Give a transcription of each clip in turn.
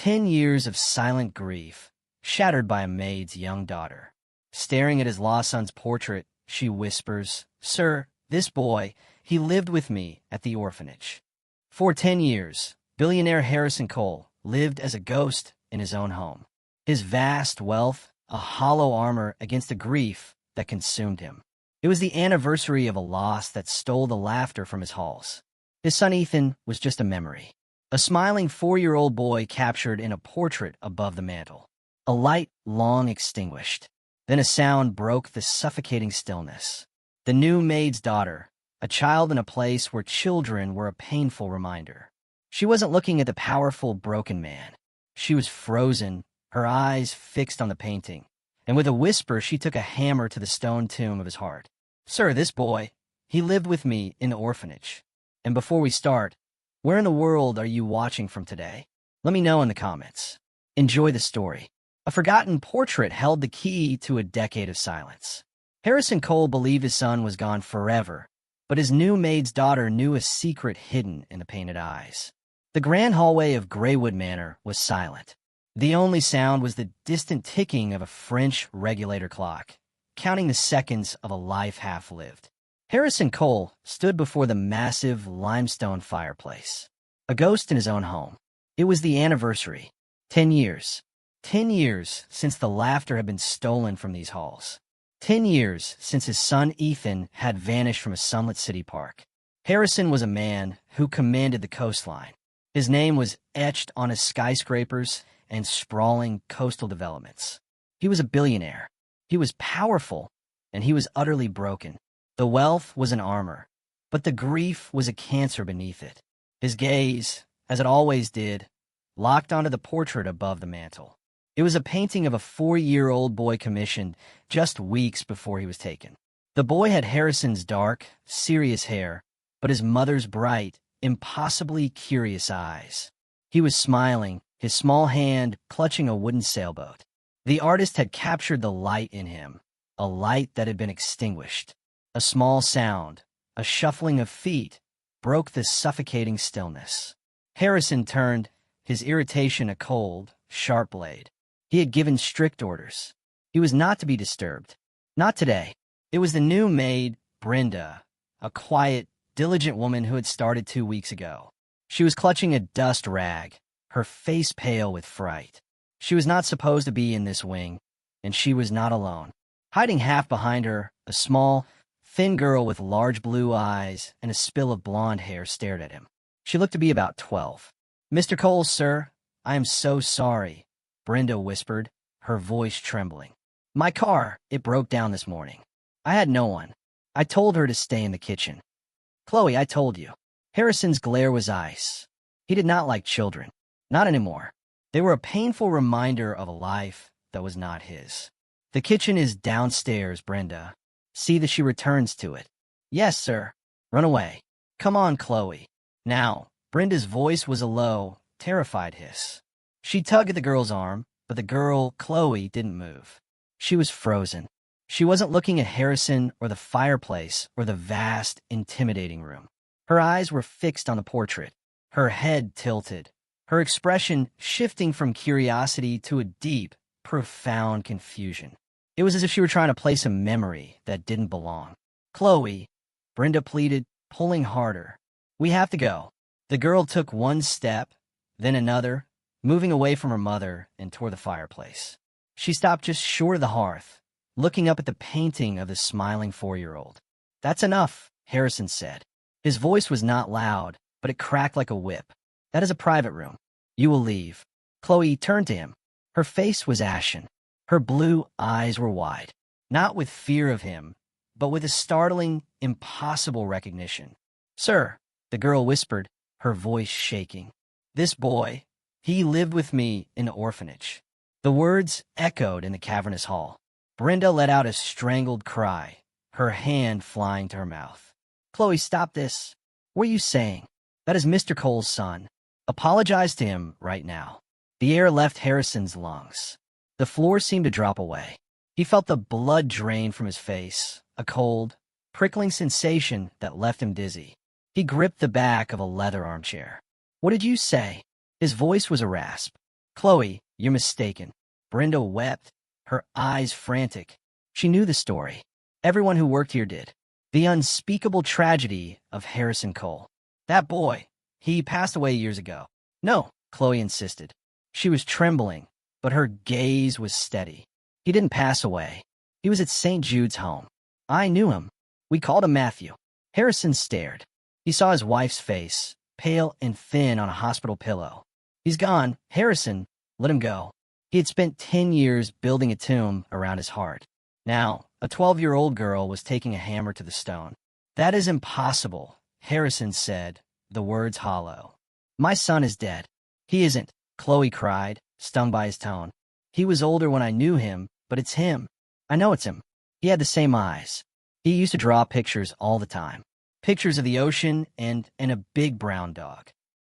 10 years of silent grief, shattered by a maid's young daughter. Staring at his lost son's portrait, she whispers, "Sir, this boy, he lived with me at the orphanage." For 10 years, billionaire Harrison Cole lived as a ghost in his own home. His vast wealth, a hollow armor against the grief that consumed him. It was the anniversary of a loss that stole the laughter from his halls. His son Ethan was just a memory. A smiling 4-year-old boy captured in a portrait above the mantel. A light long extinguished. Then a sound broke the suffocating stillness. The new maid's daughter, a child in a place where children were a painful reminder. She wasn't looking at the powerful, broken man. She was frozen, her eyes fixed on the painting, and with a whisper she took a hammer to the stone tomb of his heart. "Sir, this boy, he lived with me in the orphanage. And before we start, where in the world are you watching from today? Let me know in the comments. Enjoy the story." A forgotten portrait held the key to a decade of silence. Harrison Cole believed his son was gone forever, but his new maid's daughter knew a secret hidden in the painted eyes. The grand hallway of Greywood Manor was silent. The only sound was the distant ticking of a French regulator clock, counting the seconds of a life half-lived. Harrison Cole stood before the massive limestone fireplace, a ghost in his own home. It was the anniversary. 10 years. 10 years since the laughter had been stolen from these halls. 10 years since his son Ethan had vanished from a sunlit city park. Harrison was a man who commanded the coastline. His name was etched on his skyscrapers and sprawling coastal developments. He was a billionaire. He was powerful, and he was utterly broken. The wealth was an armor, but the grief was a cancer beneath it. His gaze, as it always did, locked onto the portrait above the mantel. It was a painting of a 4-year-old boy commissioned just weeks before he was taken. The boy had Harrison's dark, serious hair, but his mother's bright, impossibly curious eyes. He was smiling, his small hand clutching a wooden sailboat. The artist had captured the light in him, a light that had been extinguished. A small sound, a shuffling of feet, broke the suffocating stillness. Harrison turned, his irritation a cold, sharp blade. He had given strict orders. He was not to be disturbed. Not today. It was the new maid, Brenda, a quiet, diligent woman who had started 2 weeks ago. She was clutching a dust rag, her face pale with fright. She was not supposed to be in this wing, and she was not alone. Hiding half behind her, a small, thin girl with large blue eyes and a spill of blonde hair stared at him. She looked to be about 12. "Mr. Cole, sir, I am so sorry," Brenda whispered, her voice trembling. "My car, it broke down this morning. I had no one. I told her to stay in the kitchen." "Chloe, I told you." Harrison's glare was ice. He did not like children. Not anymore. They were a painful reminder of a life that was not his. "The kitchen is downstairs, Brenda. See that she returns to it." "Yes, sir." "Run away." "Come on, Chloe." Now, Brenda's voice was a low, terrified hiss. She tugged at the girl's arm, but the girl, Chloe, didn't move. She was frozen. She wasn't looking at Harrison or the fireplace or the vast, intimidating room. Her eyes were fixed on the portrait, her head tilted, her expression shifting from curiosity to a deep, profound confusion. It was as if she were trying to place a memory that didn't belong. "Chloe," Brenda pleaded, pulling harder. "We have to go." The girl took one step, then another, moving away from her mother and toward the fireplace. She stopped just short of the hearth, looking up at the painting of the smiling 4-year-old. "That's enough," Harrison said. His voice was not loud, but it cracked like a whip. "That is a private room. You will leave." Chloe turned to him. Her face was ashen. Her blue eyes were wide, not with fear of him, but with a startling, impossible recognition. "Sir," the girl whispered, her voice shaking. "This boy, he lived with me in the orphanage." The words echoed in the cavernous hall. Brenda let out a strangled cry, her hand flying to her mouth. "Chloe, stop this. What are you saying? That is Mr. Cole's son. Apologize to him right now." The air left Harrison's lungs. The floor seemed to drop away. He felt the blood drain from his face, a cold, prickling sensation that left him dizzy. He gripped the back of a leather armchair. "What did you say?" His voice was a rasp. Chloe, you're mistaken. Brenda wept, her eyes frantic. She knew the story. Everyone who worked here did. The unspeakable tragedy of Harrison Cole. That boy, he passed away years ago. No, Chloe insisted. She was trembling, but her gaze was steady. He didn't pass away. He was at St. Jude's home. I knew him. We called him Matthew. Harrison stared. He saw his wife's face, pale and thin on a hospital pillow. He's gone. Harrison, let him go. He had spent 10 years building a tomb around his heart. Now, a 12-year-old girl was taking a hammer to the stone. That is impossible, Harrison said, the words hollow. My son is dead. He isn't, Chloe cried, stung by his tone. He was older when I knew him, but it's him. I know it's him. He had the same eyes. He used to draw pictures all the time. Pictures of the ocean and a big brown dog.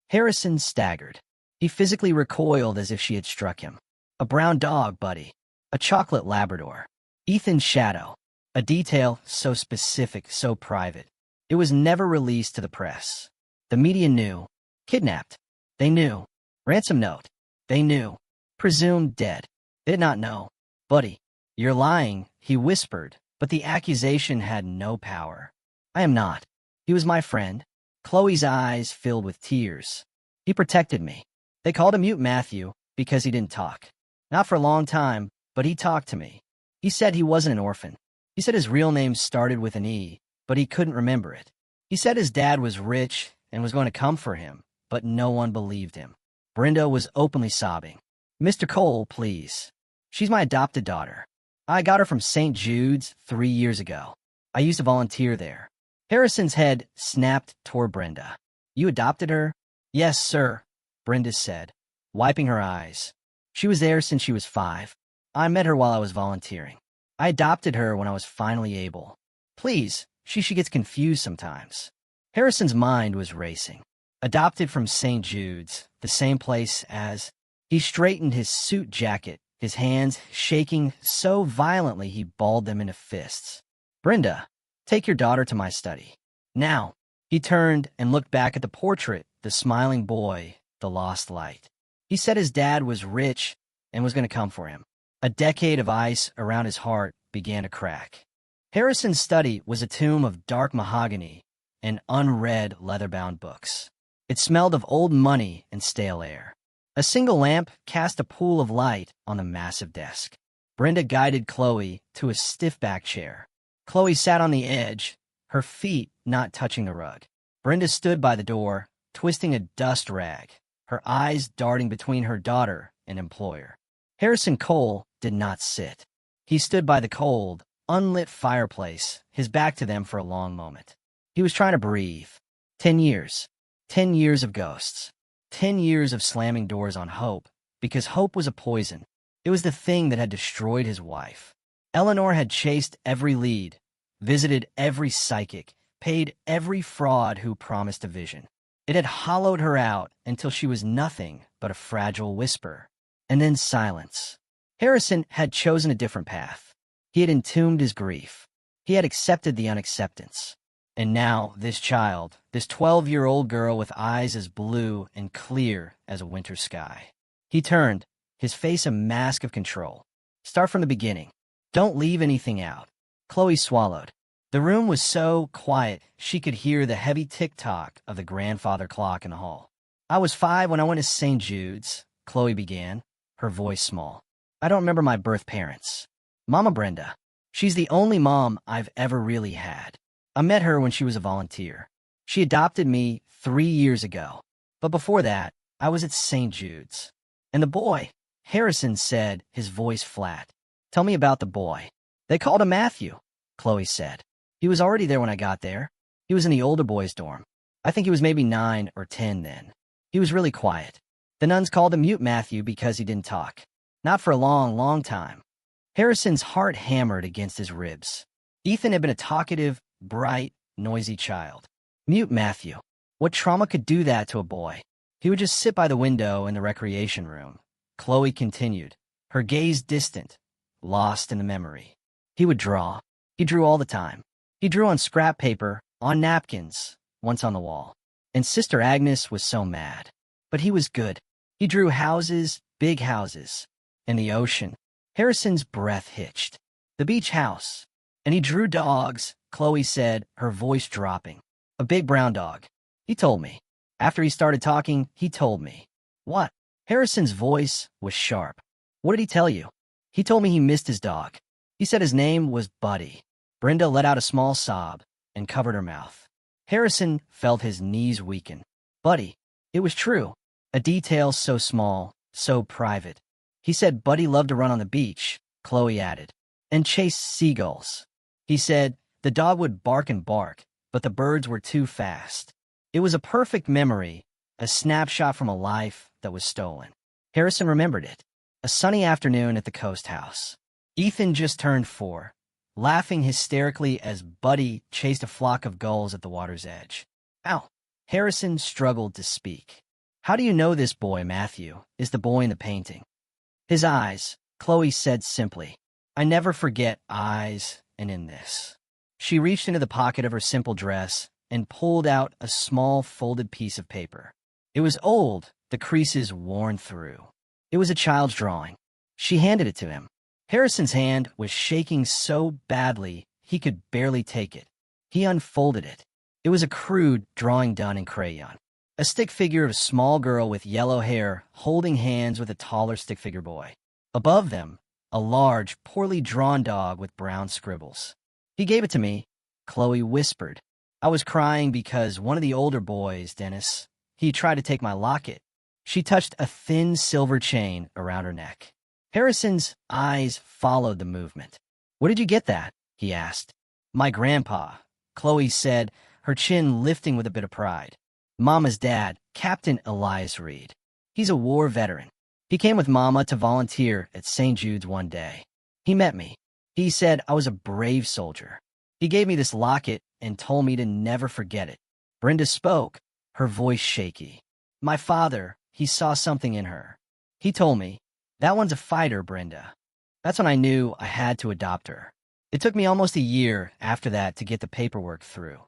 Harrison staggered. He physically recoiled as if she had struck him. A brown dog, buddy. A chocolate Labrador. Ethan's shadow. A detail so specific, so private. It was never released to the press. The media knew. Kidnapped. They knew. Ransom note. They knew. Presumed dead. They did not know. Buddy, you're lying, he whispered, but the accusation had no power. I am not. He was my friend. Chloe's eyes filled with tears. He protected me. They called him Mute Matthew because he didn't talk. Not for a long time, but he talked to me. He said he wasn't an orphan. He said his real name started with an E, but he couldn't remember it. He said his dad was rich and was going to come for him, but no one believed him. Brenda was openly sobbing. Mr. Cole, please. She's my adopted daughter. I got her from St. Jude's 3 years ago. I used to volunteer there. Harrison's head snapped toward Brenda. You adopted her? Yes, sir, Brenda said, wiping her eyes. She was there since she was 5. I met her while I was volunteering. I adopted her when I was finally able. Please, she gets confused sometimes. Harrison's mind was racing. Adopted from St. Jude's, the same place as... He straightened his suit jacket, his hands shaking so violently he balled them into fists. Brenda, take your daughter to my study. Now. He turned and looked back at the portrait, the smiling boy, the lost light. He said his dad was rich and was going to come for him. A decade of ice around his heart began to crack. Harrison's study was a tomb of dark mahogany and unread leather-bound books. It smelled of old money and stale air. A single lamp cast a pool of light on the massive desk. Brenda guided Chloe to a stiff-back chair. Chloe sat on the edge, her feet not touching the rug. Brenda stood by the door, twisting a dust rag, her eyes darting between her daughter and employer. Harrison Cole did not sit. He stood by the cold, unlit fireplace, his back to them for a long moment. He was trying to breathe. 10 years. 10 years of ghosts. 10 years of slamming doors on hope, because hope was a poison. It was the thing that had destroyed his wife. Eleanor had chased every lead, visited every psychic, paid every fraud who promised a vision. It had hollowed her out until she was nothing but a fragile whisper. And then silence. Harrison had chosen a different path. He had entombed his grief. He had accepted the unacceptance. And now, this child, this 12-year-old girl with eyes as blue and clear as a winter sky. He turned, his face a mask of control. Start from the beginning. Don't leave anything out. Chloe swallowed. The room was so quiet she could hear the heavy tick-tock of the grandfather clock in the hall. I was 5 when I went to St. Jude's, Chloe began, her voice small. I don't remember my birth parents. Mama Brenda. She's the only mom I've ever really had. I met her when she was a volunteer. She adopted me 3 years ago. But before that, I was at St. Jude's. And the boy, Harrison said, his voice flat. Tell me about the boy. They called him Matthew, Chloe said. He was already there when I got there. He was in the older boys' dorm. I think he was maybe 9 or 10 then. He was really quiet. The nuns called him Mute Matthew because he didn't talk. Not for a long, long time. Harrison's heart hammered against his ribs. Ethan had been a talkative, bright, noisy child. Mute Matthew. What trauma could do that to a boy? He would just sit by the window in the recreation room. Chloe continued, her gaze distant, lost in the memory. He would draw. He drew all the time. He drew on scrap paper, on napkins, once on the wall. And Sister Agnes was so mad. But he was good. He drew houses, big houses, and the ocean. Harrison's breath hitched. The beach house. And he drew dogs, Chloe said, her voice dropping. A big brown dog. He told me. After he started talking, he told me. What? Harrison's voice was sharp. What did he tell you? He told me he missed his dog. He said his name was Buddy. Brenda let out a small sob and covered her mouth. Harrison felt his knees weaken. Buddy. It was true. A detail so small, so private. He said Buddy loved to run on the beach, Chloe added, and chase seagulls. He said the dog would bark and bark, but the birds were too fast. It was a perfect memory, a snapshot from a life that was stolen. Harrison remembered it. A sunny afternoon at the coast house. Ethan just turned 4, laughing hysterically as Buddy chased a flock of gulls at the water's edge. Ow! Harrison struggled to speak. How do you know this boy, Matthew, is the boy in the painting? His eyes, Chloe said simply. I never forget eyes and in this. She reached into the pocket of her simple dress and pulled out a small folded piece of paper. It was old, the creases worn through. It was a child's drawing. She handed it to him. Harrison's hand was shaking so badly he could barely take it. He unfolded it. It was a crude drawing done in crayon. A stick figure of a small girl with yellow hair holding hands with a taller stick figure boy. Above them, a large, poorly drawn dog with brown scribbles. He gave it to me, Chloe whispered. I was crying because one of the older boys, Dennis, he tried to take my locket. She touched a thin silver chain around her neck. Harrison's eyes followed the movement. Where did you get that? He asked. My grandpa, Chloe said, her chin lifting with a bit of pride. Mama's dad, Captain Elias Reed. He's a war veteran. He came with Mama to volunteer at St. Jude's one day. He met me. He said I was a brave soldier. He gave me this locket and told me to never forget it. Brenda spoke, her voice shaky. My father, he saw something in her. He told me, that one's a fighter, Brenda. That's when I knew I had to adopt her. It took me almost a year after that to get the paperwork through.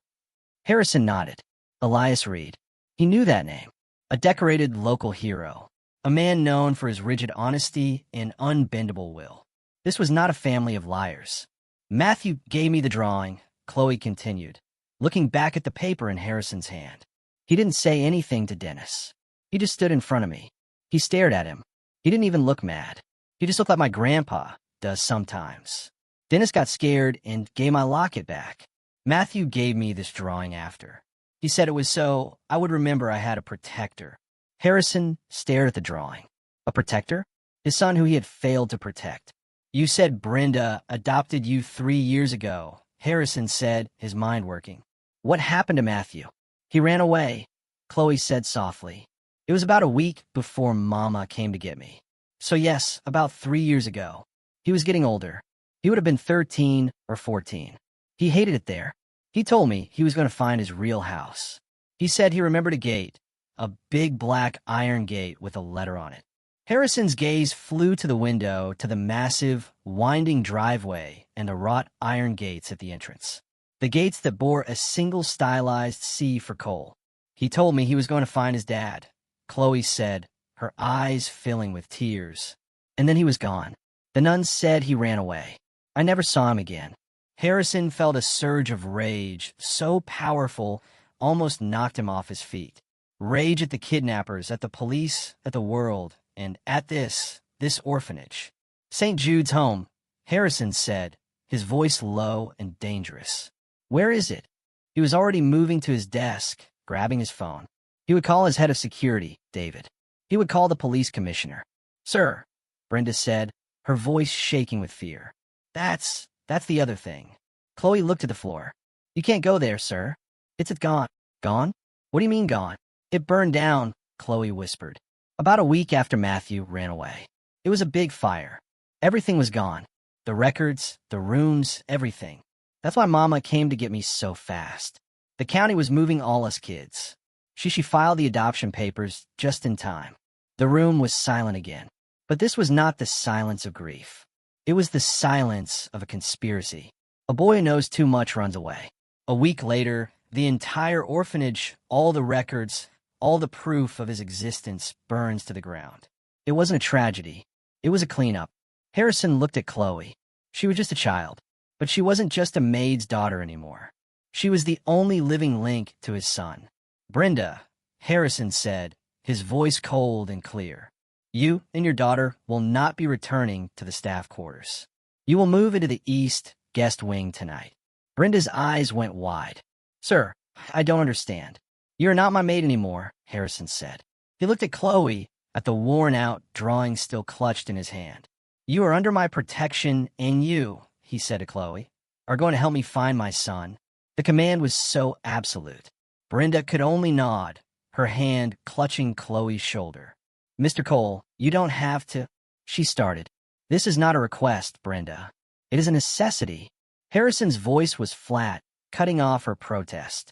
Harrison nodded. Elias Reed. He knew that name. A decorated local hero. A man known for his rigid honesty and unbendable will. This was not a family of liars. Matthew gave me the drawing, Chloe continued, looking back at the paper in Harrison's hand. He didn't say anything to Dennis. He just stood in front of me. He stared at him. He didn't even look mad. He just looked like my grandpa does sometimes. Dennis got scared and gave my locket back. Matthew gave me this drawing after. He said it was so I would remember I had a protector. Harrison stared at the drawing. A protector? His son who he had failed to protect. You said Brenda adopted you 3 years ago, Harrison said, his mind working. What happened to Matthew? He ran away, Chloe said softly. It was about a week before Mama came to get me. So yes, about 3 years ago. He was getting older. He would have been 13 or 14. He hated it there. He told me he was going to find his real house. He said he remembered a gate, a big black iron gate with a letter on it. Harrison's gaze flew to the window, to the massive, winding driveway and the wrought iron gates at the entrance. The gates that bore a single stylized C for coal. He told me he was going to find his dad, Chloe said, her eyes filling with tears. And then he was gone. The nuns said he ran away. I never saw him again. Harrison felt a surge of rage, so powerful, almost knocked him off his feet. Rage at the kidnappers, at the police, at the world, and at this orphanage. St. Jude's home, Harrison said, his voice low and dangerous. Where is it? He was already moving to his desk, grabbing his phone. He would call his head of security, David. He would call the police commissioner. Sir, Brenda said, her voice shaking with fear. That's the other thing. Chloe looked at the floor. You can't go there, sir. It's gone. Gone? What do you mean gone? It burned down, Chloe whispered. About a week after Matthew ran away. It was a big fire. Everything was gone. The records, the rooms, everything. That's why Mama came to get me so fast. The county was moving all us kids. She filed the adoption papers just in time. The room was silent again. But this was not the silence of grief. It was the silence of a conspiracy. A boy who knows too much runs away. A week later, the entire orphanage, all the records, all the proof of his existence burns to the ground. It wasn't a tragedy. It was a cleanup. Harrison looked at Chloe. She was just a child, but she wasn't just a maid's daughter anymore. She was the only living link to his son. Brenda, Harrison said, his voice cold and clear. You and your daughter will not be returning to the staff quarters. You will move into the East guest wing tonight. Brenda's eyes went wide. Sir, I don't understand. You're not my maid anymore, Harrison said. He looked at Chloe, at the worn-out drawing still clutched in his hand. You are under my protection, and you, he said to Chloe, are going to help me find my son. The command was so absolute. Brenda could only nod, her hand clutching Chloe's shoulder. Mr. Cole, you don't have to, she started. This is not a request, Brenda. It is a necessity. Harrison's voice was flat, cutting off her protest.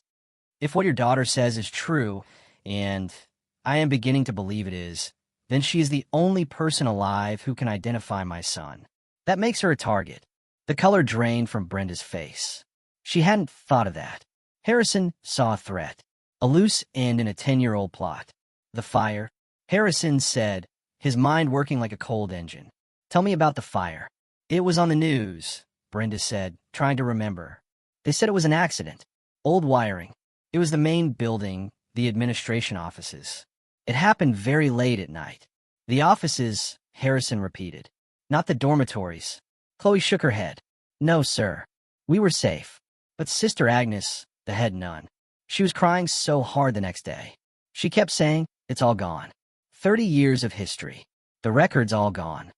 If what your daughter says is true, and I am beginning to believe it is, then she is the only person alive who can identify my son. That makes her a target. The color drained from Brenda's face. She hadn't thought of that. Harrison saw a threat, a loose end in a 10-year-old plot. The fire, Harrison said, his mind working like a cold engine. Tell me about the fire. It was on the news, Brenda said, trying to remember. They said it was an accident. Old wiring. It was the main building, the administration offices. It happened very late at night. The offices, Harrison repeated. Not the dormitories. Chloe shook her head. No, sir. We were safe. But Sister Agnes, the head nun, she was crying so hard the next day. She kept saying, it's all gone. 30 years of history. The record's all gone.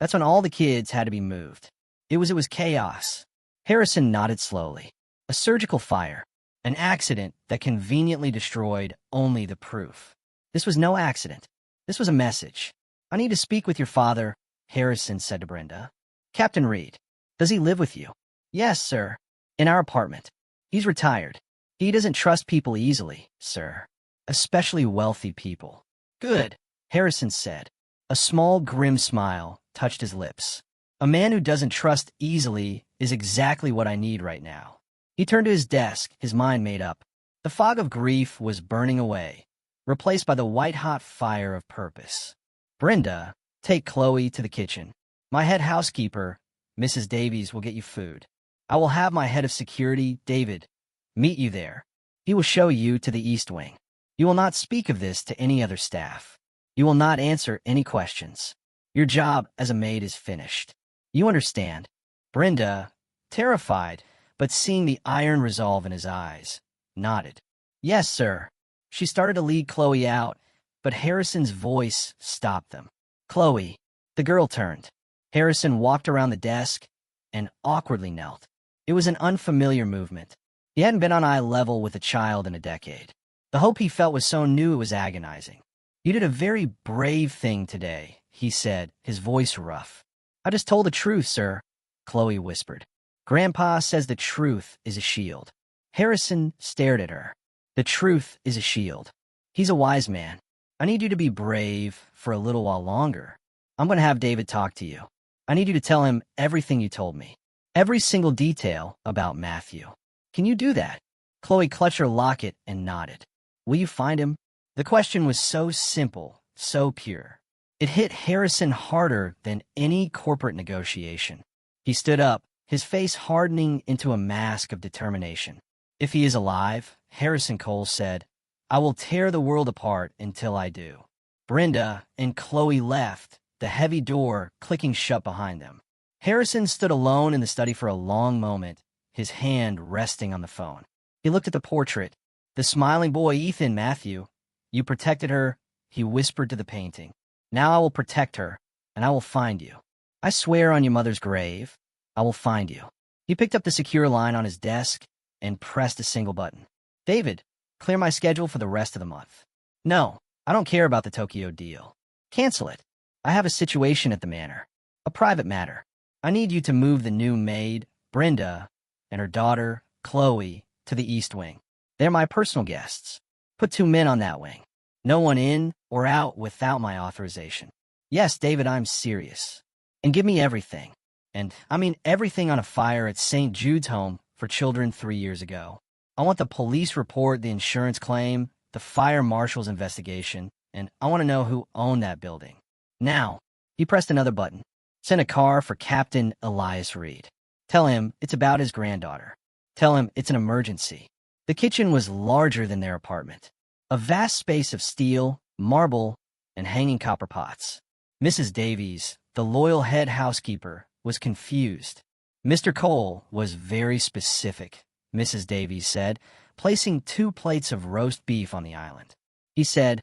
That's when all the kids had to be moved. It was chaos. Harrison nodded slowly. A surgical fire. An accident that conveniently destroyed only the proof. This was no accident. This was a message. I need to speak with your father, Harrison said to Brenda. Captain Reed. Does he live with you? Yes, sir. In our apartment. He's retired. He doesn't trust people easily, sir. Especially wealthy people. Good, Harrison said. A small, grim smile touched his lips. A man who doesn't trust easily is exactly what I need right now. He turned to his desk, his mind made up. The fog of grief was burning away, replaced by the white-hot fire of purpose. Brenda, take Chloe to the kitchen. My head housekeeper, Mrs. Davies, will get you food. I will have my head of security, David, meet you there. He will show you to the East Wing. You will not speak of this to any other staff. You will not answer any questions. Your job as a maid is finished. You understand. Brenda, terrified, but seeing the iron resolve in his eyes, nodded. Yes, sir. She started to lead Chloe out, but Harrison's voice stopped them. Chloe. The girl turned. Harrison walked around the desk and awkwardly knelt. It was an unfamiliar movement. He hadn't been on eye level with a child in a decade. The hope he felt was so new it was agonizing. You did a very brave thing today, he said, his voice rough. I just told the truth, sir, Chloe whispered. Grandpa says the truth is a shield. Harrison stared at her. The truth is a shield. He's a wise man. I need you to be brave for a little while longer. I'm going to have David talk to you. I need you to tell him everything you told me. Every single detail about Matthew. Can you do that? Chloe clutched her locket and nodded. Will you find him? The question was so simple, so pure. It hit Harrison harder than any corporate negotiation. He stood up, his face hardening into a mask of determination. If he is alive, Harrison Cole said, I will tear the world apart until I do. Brenda and Chloe left, the heavy door clicking shut behind them. Harrison stood alone in the study for a long moment, his hand resting on the phone. He looked at the portrait. The smiling boy, Ethan Matthew. You protected her, he whispered to the painting. Now I will protect her, and I will find you. I swear on your mother's grave, I will find you. He picked up the secure line on his desk and pressed a single button. David, clear my schedule for the rest of the month. No, I don't care about the Tokyo deal. Cancel it. I have a situation at the manor. A private matter. I need you to move the new maid, Brenda, and her daughter, Chloe, to the East Wing. They're my personal guests. Put 2 men on that wing. No one in or out without my authorization. Yes, David, I'm serious. And give me everything. And I mean everything on a fire at St. Jude's home for children 3 years ago. I want the police report, the insurance claim, the fire marshal's investigation, and I want to know who owned that building. Now, he pressed another button. Send a car for Captain Elias Reed. Tell him it's about his granddaughter. Tell him it's an emergency. The kitchen was larger than their apartment. A vast space of steel, marble, and hanging copper pots. Mrs. Davies, the loyal head housekeeper, was confused. Mr. Cole was very specific, Mrs. Davies said, placing 2 plates of roast beef on the island. He said,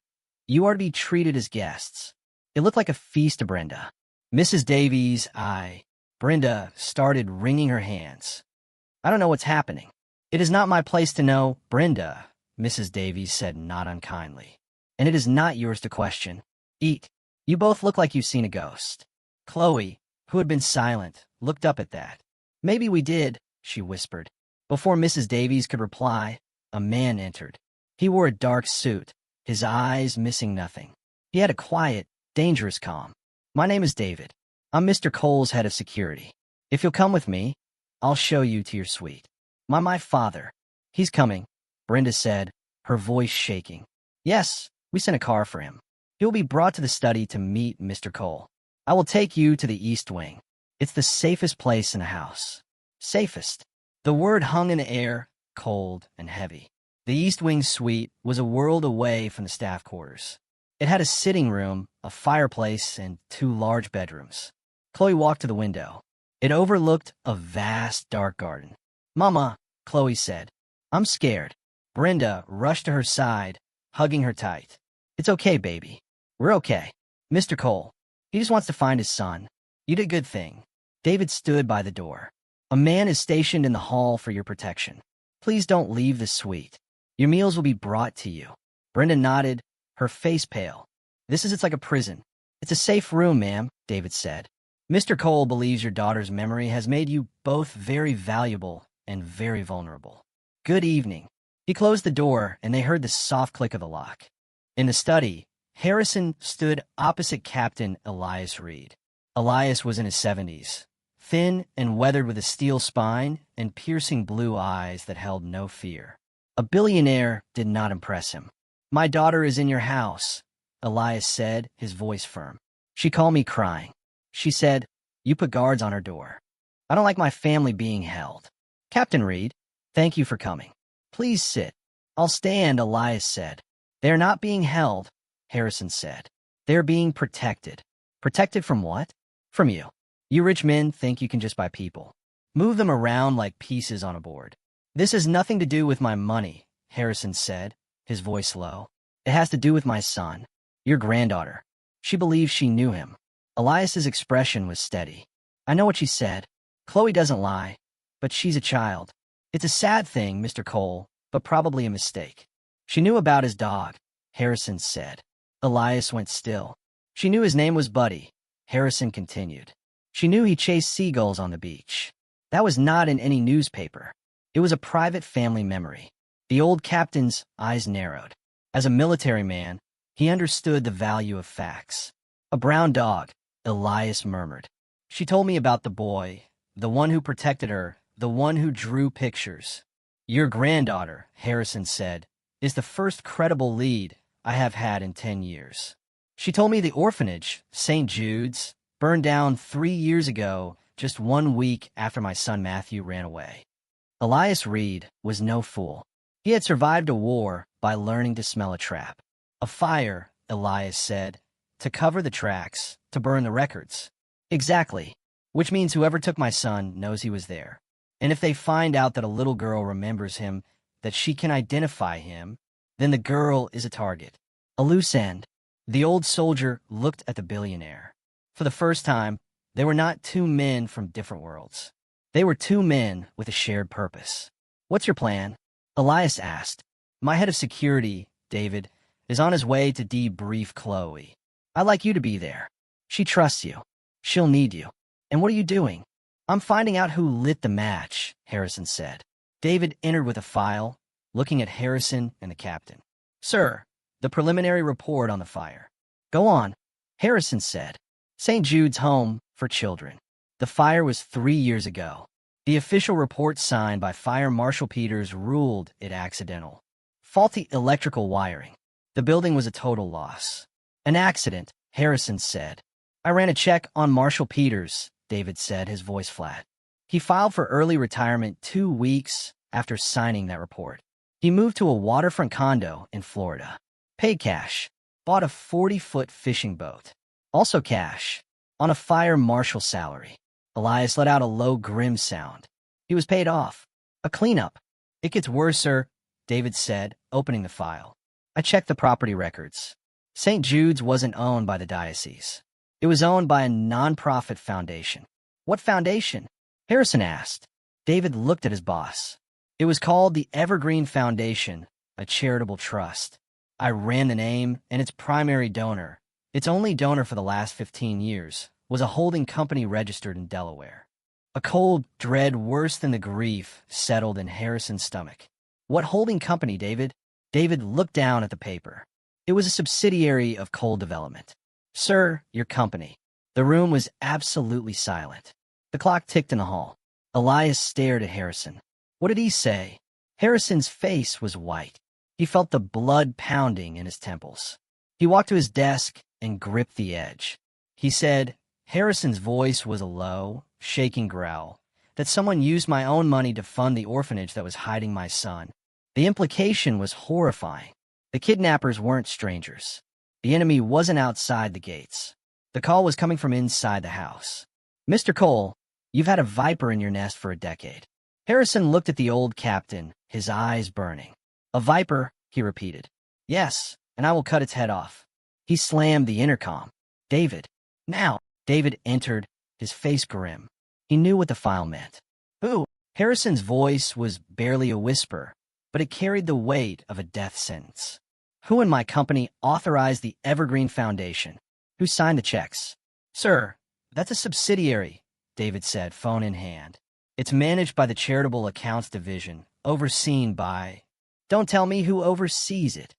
"You are to be treated as guests." It looked like a feast to Brenda. Mrs. Davies, Brenda started wringing her hands. "I don't know what's happening." "It is not my place to know, Brenda," Mrs. Davies said not unkindly. "And it is not yours to question. Eat. You both look like you've seen a ghost." Chloe, who had been silent, looked up at that. "Maybe we did," she whispered. Before Mrs. Davies could reply, a man entered. He wore a dark suit, his eyes missing nothing. He had a quiet, dangerous calm. "My name is David. I'm Mr. Cole's head of security. If you'll come with me, I'll show you to your suite." My father. He's coming," Brenda said, her voice shaking. "Yes, we sent a car for him. He will be brought to the study to meet Mr. Cole. I will take you to the East Wing. It's the safest place in the house." Safest. The word hung in the air, cold and heavy. The East Wing suite was a world away from the staff quarters. It had a sitting room, a fireplace, and 2 large bedrooms. Chloe walked to the window. It overlooked a vast, dark garden. "Mama," Chloe said, "I'm scared." Brenda rushed to her side, hugging her tight. "It's okay, baby. We're okay. Mr. Cole, he just wants to find his son. You did a good thing." David stood by the door. "A man is stationed in the hall for your protection. Please don't leave the suite. Your meals will be brought to you." Brenda nodded, her face pale. It's like a prison." "It's a safe room, ma'am," David said. "Mr. Cole believes your daughter's memory has made you both very valuable and very vulnerable. Good evening." He closed the door, and they heard the soft click of the lock. In the study, Harrison stood opposite Captain Elias Reed. Elias was in his 70s, thin and weathered with a steel spine and piercing blue eyes that held no fear. A billionaire did not impress him. "My daughter is in your house," Elias said, his voice firm. "She called me crying. She said, you put guards on her door. I don't like my family being held." "Captain Reed, thank you for coming. Please sit." "I'll stand," Elias said. "They are not being held," Harrison said. "They are being protected." "Protected from what?" "From you. You rich men think you can just buy people. Move them around like pieces on a board." "This has nothing to do with my money," Harrison said, his voice low. "It has to do with my son, your granddaughter. She believes she knew him." Elias's expression was steady. "I know what she said. Chloe doesn't lie, but she's a child. It's a sad thing, Mr. Cole, but probably a mistake." "She knew about his dog," Harrison said. Elias went still. "She knew his name was Buddy," Harrison continued. "She knew he chased seagulls on the beach. That was not in any newspaper. It was a private family memory." The old captain's eyes narrowed. As a military man, he understood the value of facts. "A brown dog," Elias murmured. "She told me about the boy, the one who protected her, the one who drew pictures." "Your granddaughter," Harrison said, "is the first credible lead I have had in 10 years. She told me the orphanage, St. Jude's, burned down 3 years ago, just 1 week after my son Matthew ran away." Elias Reed was no fool. He had survived a war by learning to smell a trap. "A fire," Elias said, "to cover the tracks, to burn the records." "Exactly. Which means whoever took my son knows he was there. And if they find out that a little girl remembers him, that she can identify him, then the girl is a target. A loose end." The old soldier looked at the billionaire. For the first time, they were not 2 men from different worlds. They were 2 men with a shared purpose. "What's your plan?" Elias asked. "My head of security, David, is on his way to debrief Chloe. I'd like you to be there. She trusts you. She'll need you." "And what are you doing?" "I'm finding out who lit the match," Harrison said. David entered with a file, looking at Harrison and the captain. "Sir, the preliminary report on the fire." "Go on," Harrison said. "St. Jude's Home for Children. The fire was 3 years ago. The official report signed by Fire Marshal Peters ruled it accidental. Faulty electrical wiring. The building was a total loss. An accident," Harrison said. I ran a check on Marshall Peters, David said, his voice flat. He filed for early retirement 2 weeks after signing that report. He moved to a waterfront condo in Florida. Paid cash. Bought a 40-foot fishing boat. Also cash. On a fire marshal salary. Elias let out a low, grim sound. He was paid off. A cleanup. It gets worse, sir, David said, opening the file. I checked the property records. St. Jude's wasn't owned by the diocese. It was owned by a non-profit foundation. What foundation? Harrison asked. David looked at his boss. It was called the Evergreen Foundation, a charitable trust. I ran the name, and its primary donor, its only donor for the last 15 years, was a holding company registered in Delaware. A cold dread worse than the grief settled in Harrison's stomach. What holding company, David? David looked down at the paper. It was a subsidiary of Coal Development. Sir, your company. The room was absolutely silent. The clock ticked in the hall. Elias stared at Harrison. What did he say? Harrison's face was white. He felt the blood pounding in his temples. He walked to his desk and gripped the edge. He said, Harrison's voice was a low, shaking growl, that someone used my own money to fund the orphanage that was hiding my son. The implication was horrifying. The kidnappers weren't strangers. The enemy wasn't outside the gates. The call was coming from inside the house. Mr. Cole, you've had a viper in your nest for a decade. Harrison looked at the old captain, his eyes burning. A viper, he repeated. Yes, and I will cut its head off. He slammed the intercom. David. Now. David entered, his face grim. He knew what the file meant. Who? Harrison's voice was barely a whisper, but it carried the weight of a death sentence. Who in my company authorized the Evergreen Foundation? Who signed the checks? Sir, that's a subsidiary, David said, phone in hand. It's managed by the Charitable Accounts Division, overseen by... Don't tell me who oversees it.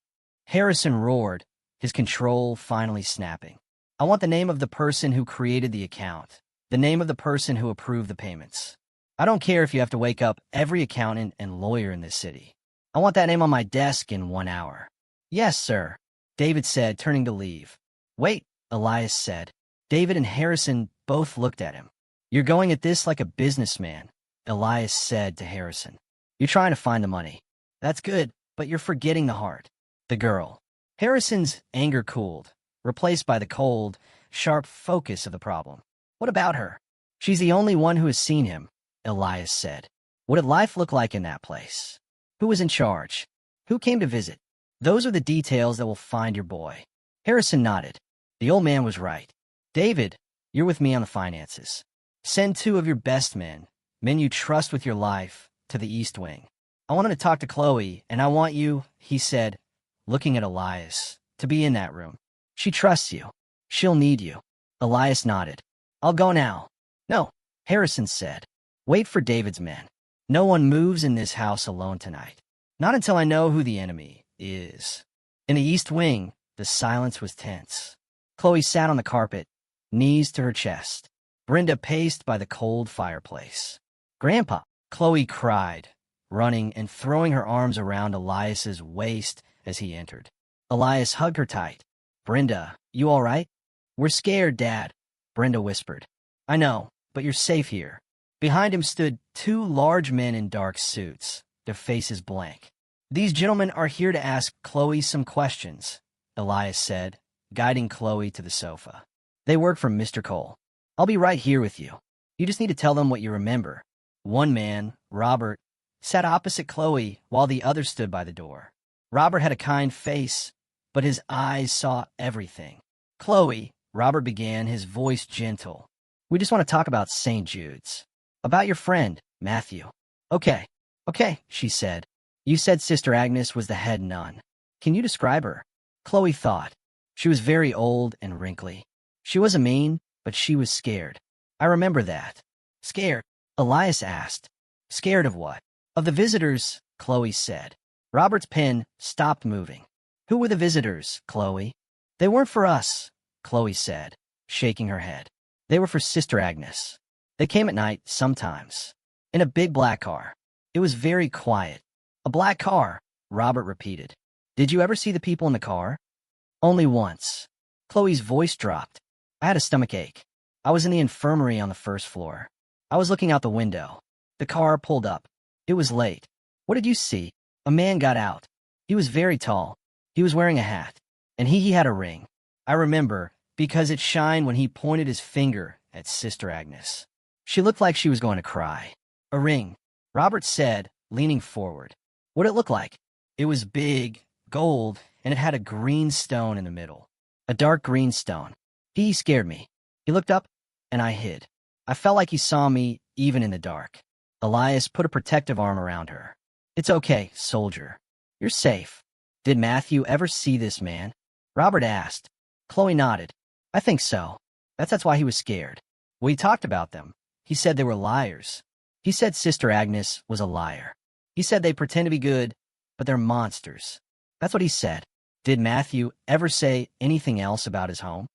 Harrison roared, his control finally snapping. I want the name of the person who created the account, the name of the person who approved the payments. I don't care if you have to wake up every accountant and lawyer in this city. I want that name on my desk in 1 hour. Yes, sir, David said, turning to leave. Wait, Elias said. David and Harrison both looked at him. You're going at this like a businessman, Elias said to Harrison. You're trying to find the money. That's good, but you're forgetting the heart. The girl. Harrison's anger cooled, replaced by the cold, sharp focus of the problem. What about her? She's the only one who has seen him, Elias said. What did life look like in that place? Who was in charge? Who came to visit? Those are the details that will find your boy. Harrison nodded. The old man was right. David, you're with me on the finances. Send 2 of your best men you trust with your life, to the East Wing. I want him to talk to Chloe, and I want you, he said, looking at Elias, to be in that room. She trusts you. She'll need you. Elias nodded. I'll go now. No, Harrison said. Wait for David's men. No one moves in this house alone tonight. Not until I know who the enemy is. In the East Wing, the silence was tense. Chloe sat on the carpet, knees to her chest. Brenda paced by the cold fireplace. Grandpa, Chloe cried, running and throwing her arms around Elias's waist as he entered. Elias hugged her tight. Brenda, you all right? We're scared, Dad, Brenda whispered. I know, but you're safe here. Behind him stood 2 large men in dark suits, their faces blank. These gentlemen are here to ask Chloe some questions, Elias said, guiding Chloe to the sofa. They work for Mr. Cole. I'll be right here with you. You just need to tell them what you remember. One man, Robert, sat opposite Chloe while the other stood by the door. Robert had a kind face, but his eyes saw everything. Chloe, Robert began, his voice gentle. We just want to talk about St. Jude's. About your friend, Matthew. Okay, she said. You said Sister Agnes was the head nun. Can you describe her? Chloe thought. She was very old and wrinkly. She wasn't mean, but she was scared. I remember that. Scared? Elias asked. Scared of what? Of the visitors, Chloe said. Robert's pen stopped moving. Who were the visitors, Chloe? They weren't for us, Chloe said, shaking her head. They were for Sister Agnes. They came at night sometimes. In a big black car. It was very quiet. A black car, Robert repeated. Did you ever see the people in the car? Only once. Chloe's voice dropped. I had a stomachache. I was in the infirmary on the first floor. I was looking out the window. The car pulled up. It was late. What did you see? A man got out. He was very tall. He was wearing a hat. And he had a ring. I remember, because it shined when he pointed his finger at Sister Agnes. She looked like she was going to cry. A ring, Robert said, leaning forward. What'd it look like? It was big, gold, and it had a green stone in the middle. A dark green stone. He scared me. He looked up, and I hid. I felt like he saw me, even in the dark. Elias put a protective arm around her. It's okay, soldier. You're safe. Did Matthew ever see this man? Robert asked. Chloe nodded. I think so. That's why he was scared. We talked about them. He said they were liars. He said Sister Agnes was a liar. He said they pretend to be good, but they're monsters. That's what he said. Did Matthew ever say anything else about his home?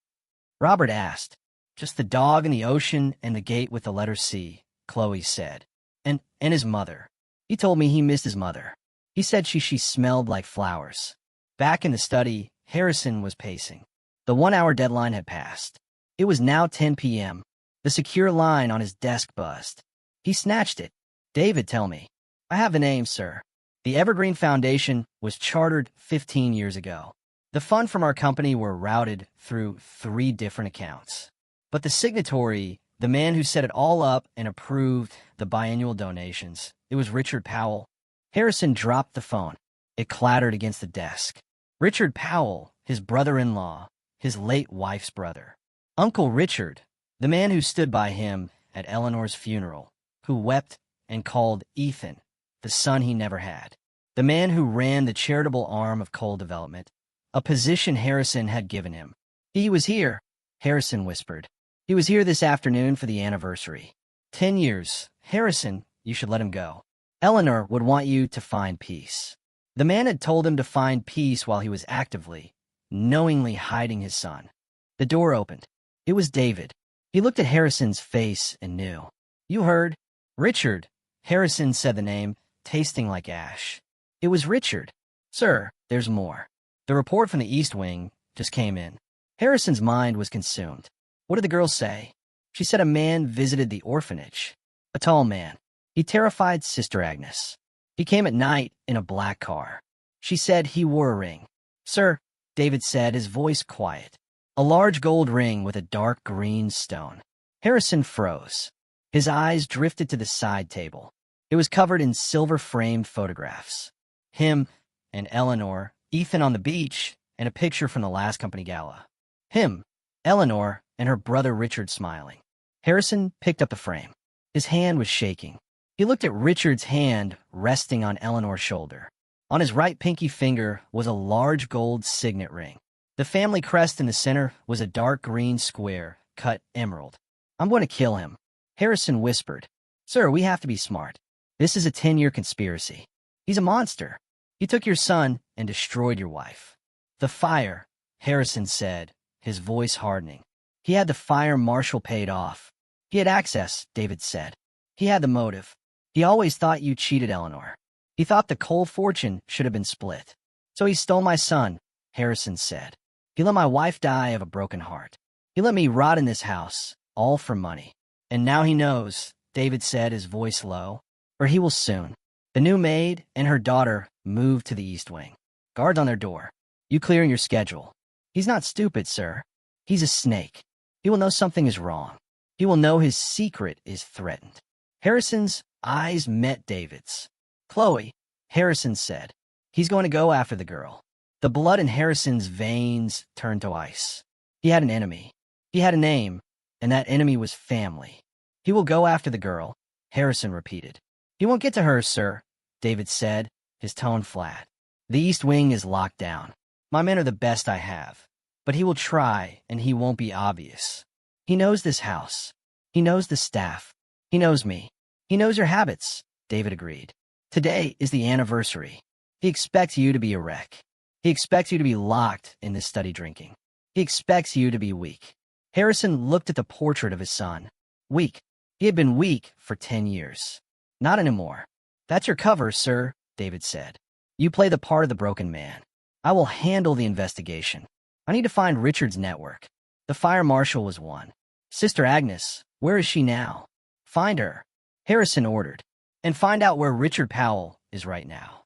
Robert asked. Just the dog in the ocean and the gate with the letter C, Chloe said. And his mother. He told me he missed his mother. He said she smelled like flowers. Back in the study, Harrison was pacing. The 1-hour deadline had passed. It was now 10 p.m. The secure line on his desk buzzed. He snatched it. David, tell me. I have the name, sir. The Evergreen Foundation was chartered 15 years ago. The funds from our company were routed through 3 different accounts. But the signatory, the man who set it all up and approved the biannual donations, it was Richard Powell. Harrison dropped the phone. It clattered against the desk. Richard Powell, his brother-in-law, his late wife's brother. Uncle Richard, the man who stood by him at Eleanor's funeral, who wept and called Ethan the son he never had. The man who ran the charitable arm of coal development, a position Harrison had given him. He was here, Harrison whispered. He was here this afternoon for the anniversary. 10 years. Harrison, you should let him go. Eleanor would want you to find peace. The man had told him to find peace while he was actively, knowingly hiding his son. The door opened. It was David. He looked at Harrison's face and knew. You heard? Richard. Harrison said the name, tasting like ash. It was Richard. Sir, there's more. The report from the East Wing just came in. Harrison's mind was consumed. What did the girl say? She said a man visited the orphanage. A tall man. He terrified Sister Agnes. He came at night in a black car. She said he wore a ring. Sir, David said, his voice quiet. A large gold ring with a dark green stone. Harrison froze. His eyes drifted to the side table. It was covered in silver-framed photographs. Him and Eleanor, Ethan on the beach, and a picture from the last company gala. Him, Eleanor, and her brother Richard smiling. Harrison picked up the frame. His hand was shaking. He looked at Richard's hand resting on Eleanor's shoulder. On his right pinky finger was a large gold signet ring. The family crest in the center was a dark green square, cut emerald. I'm going to kill him. Harrison whispered. Sir, we have to be smart. This is a 10-year conspiracy. He's a monster. He took your son and destroyed your wife. The fire, Harrison said, his voice hardening. He had the fire marshal paid off. He had access, David said. He had the motive. He always thought you cheated Eleanor. He thought the coal fortune should have been split. So he stole my son, Harrison said. He let my wife die of a broken heart. He let me rot in this house, all for money. And now he knows, David said, his voice low, or he will soon. The new maid and her daughter moved to the East Wing. Guards on their door. You clearing your schedule. He's not stupid, sir. He's a snake. He will know something is wrong. He will know his secret is threatened. Harrison's eyes met David's. Chloe, Harrison said. He's going to go after the girl. The blood in Harrison's veins turned to ice. He had an enemy. He had a name, and that enemy was family. He will go after the girl, Harrison repeated. He won't get to her, sir, David said, his tone flat. The East Wing is locked down. My men are the best I have. But he will try, and he won't be obvious. He knows this house. He knows the staff. He knows me. He knows your habits, David agreed. Today is the anniversary. He expects you to be a wreck. He expects you to be locked in this study drinking. He expects you to be weak. Harrison looked at the portrait of his son. Weak. He had been weak for 10 years. Not anymore. That's your cover, sir, David said. You play the part of the broken man. I will handle the investigation. I need to find Richard's network. The fire marshal was one. Sister Agnes, where is she now? Find her, Harrison ordered, and find out where Richard Powell is right now.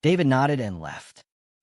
David nodded and left.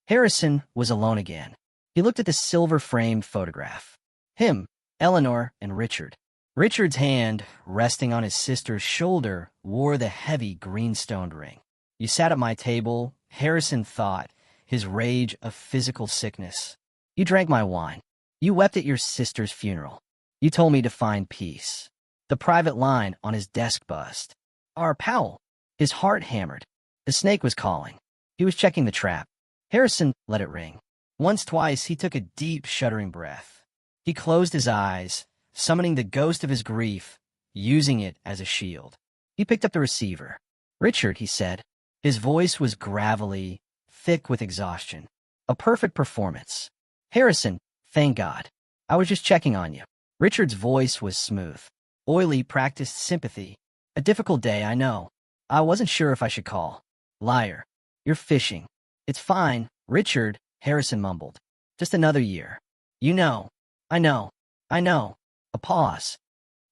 Harrison was alone again. He looked at the silver-framed photograph. Him, Eleanor, and Richard. Richard's hand, resting on his sister's shoulder, wore the heavy green-stoned ring. You sat at my table, Harrison thought, his rage a physical sickness. You drank my wine. You wept at your sister's funeral. You told me to find peace. The private line on his desk buzzed. Our Powell. His heart hammered. The snake was calling. He was checking the trap. Harrison let it ring. Once, twice, he took a deep, shuddering breath. He closed his eyes, summoning the ghost of his grief, using it as a shield. He picked up the receiver. Richard, he said. His voice was gravelly, thick with exhaustion. A perfect performance. Harrison, thank God. I was just checking on you. Richard's voice was smooth. Oily, practiced sympathy. A difficult day, I know. I wasn't sure if I should call. Liar. You're fishing. It's fine, Richard, Harrison mumbled. Just another year. You know. I know. I know. A pause.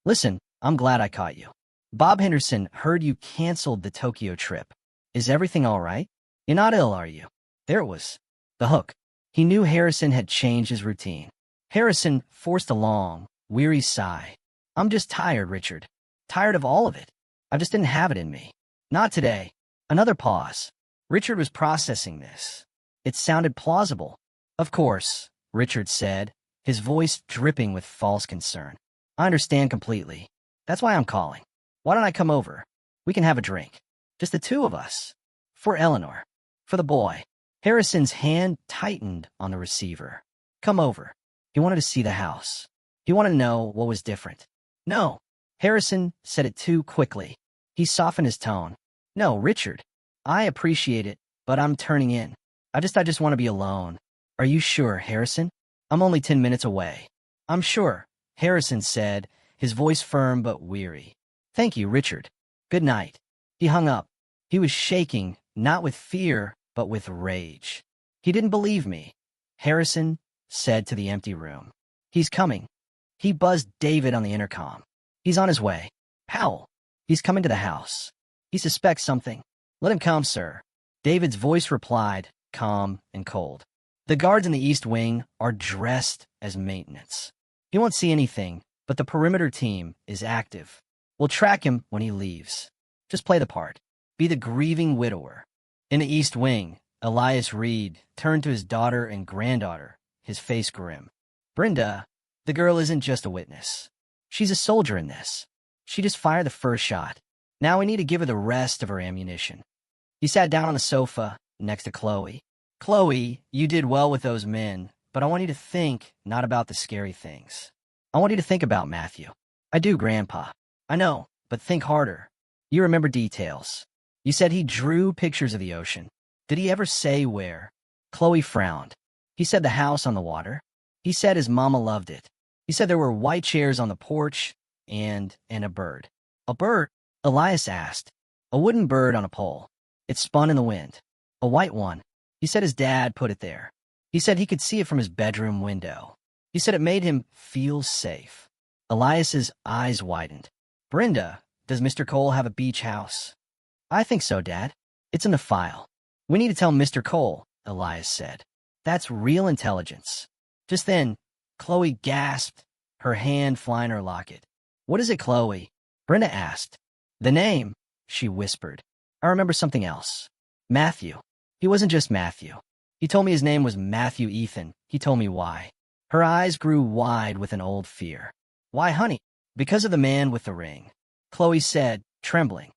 Listen, I'm glad I caught you. Bob Henderson heard you canceled the Tokyo trip. Is everything all right? You're not ill, are you? There it was. The hook. He knew Harrison had changed his routine. Harrison forced a long, weary sigh. I'm just tired, Richard. Tired of all of it. I just didn't have it in me. Not today. Another pause. Richard was processing this. It sounded plausible. Of course, Richard said, his voice dripping with false concern. I understand completely. That's why I'm calling. Why don't I come over? We can have a drink. Just the two of us. For Eleanor. For the boy. Harrison's hand tightened on the receiver. Come over. He wanted to see the house. He wanted to know what was different. No. Harrison said it too quickly. He softened his tone. No, Richard. I appreciate it, but I'm turning in. I just want to be alone. Are you sure, Harrison? I'm only 10 minutes away. I'm sure, Harrison said, his voice firm but weary. Thank you, Richard. Good night. He hung up. He was shaking, not with fear, but with rage. He didn't believe me, Harrison said to the empty room. He's coming. He buzzed David on the intercom. He's on his way. Powell. He's coming to the house. He suspects something. Let him come, sir. David's voice replied, calm and cold. The guards in the East Wing are dressed as maintenance. He won't see anything, but the perimeter team is active. We'll track him when he leaves. Just play the part. Be the grieving widower. In the East Wing, Elias Reed turned to his daughter and granddaughter, his face grim. Brenda, the girl isn't just a witness. She's a soldier in this. She just fired the first shot. Now we need to give her the rest of her ammunition. He sat down on the sofa next to Chloe. Chloe, you did well with those men, but I want you to think not about the scary things. I want you to think about Matthew. I do, Grandpa. I know, but think harder. You remember details. You said he drew pictures of the ocean. Did he ever say where? Chloe frowned. He said the house on the water. He said his mama loved it. He said there were white chairs on the porch and a bird. A bird? Elias asked. A wooden bird on a pole. It spun in the wind. A white one. He said his dad put it there. He said he could see it from his bedroom window. He said it made him feel safe. Elias's eyes widened. Brenda, does Mr. Cole have a beach house? I think so, Dad. It's in the file. We need to tell Mr. Cole, Elias said. That's real intelligence. Just then, Chloe gasped, her hand flying her locket. What is it, Chloe? Brenda asked. The name, she whispered. I remember something else. Matthew. He wasn't just Matthew. He told me his name was Matthew Ethan. He told me why. Her eyes grew wide with an old fear. Why, honey? Because of the man with the ring. Chloe said, trembling.